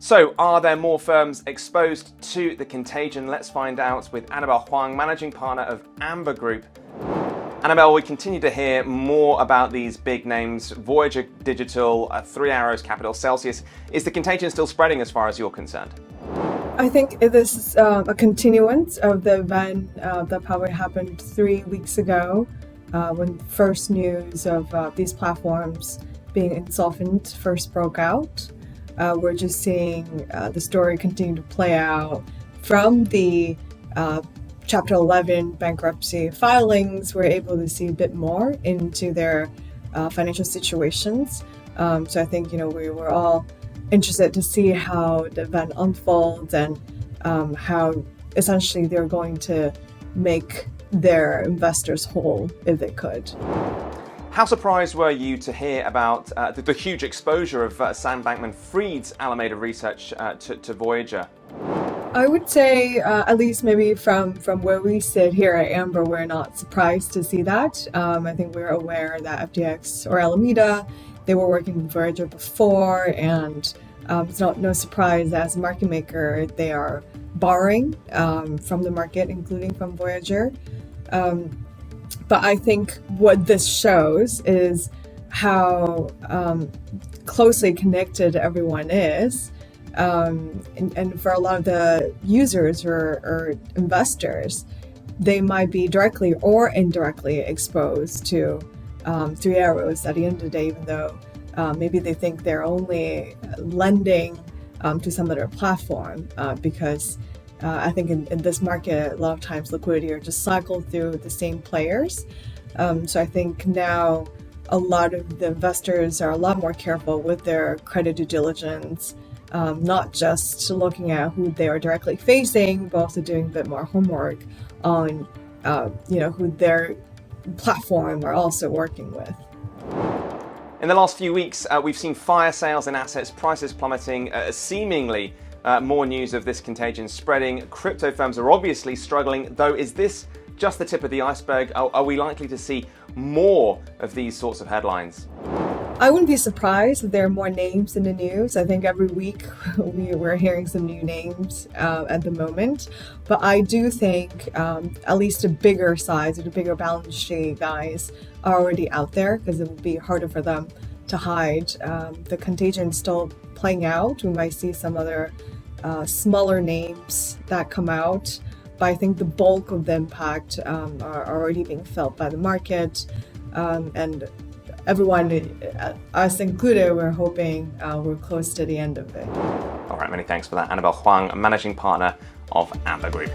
So, are there more firms exposed to the contagion? Let's find out with Annabelle Huang, managing partner of Amber Group. Annabelle, we continue to hear more about these big names, Voyager Digital, Three Arrows Capital, Celsius. Is the contagion still spreading as far as you're concerned? I think this is a continuance of the event that probably happened 3 weeks ago when first news of these platforms being insolvent first broke out. We're just seeing the story continue to play out from the Chapter 11 bankruptcy filings. We're able to see a bit more into their financial situations. So I think, we were all interested to see how the event unfolds and how essentially they're going to make their investors whole if they could. How surprised were you to hear about the huge exposure of Sam Bankman-Fried's Alameda Research to Voyager? I would say, at least maybe from where we sit here at Amber, we're not surprised to see that. I think we're aware that FTX or Alameda, they were working with Voyager before, and it's no surprise that as a market maker, they are borrowing from the market, including from Voyager. But I think what this shows is how closely connected everyone is. And for a lot of the users or investors, they might be directly or indirectly exposed to Three Arrows at the end of the day, even though maybe they think they're only lending to some other platform because I think in this market, a lot of times liquidity are just cycled through the same players. So I think now a lot of the investors are a lot more careful with their credit due diligence, not just looking at who they are directly facing, but also doing a bit more homework on, who their platform are also working with. In the last few weeks, we've seen fire sales in assets, prices plummeting, seemingly more news of this contagion spreading. Crypto firms are obviously struggling, though. Is this just the tip of the iceberg? Are we likely to see more of these sorts of headlines? I wouldn't be surprised if there are more names in the news. I think every week we're hearing some new names at the moment. But I do think at least the bigger size or the bigger balance sheet guys are already out there because it will be harder for them to hide. The contagion is still playing out. We might see some other smaller names that come out. But I think the bulk of the impact are already being felt by the market. And everyone, us included, we're hoping we're close to the end of it. All right, many thanks for that. Annabelle Huang, managing partner of Amber Group.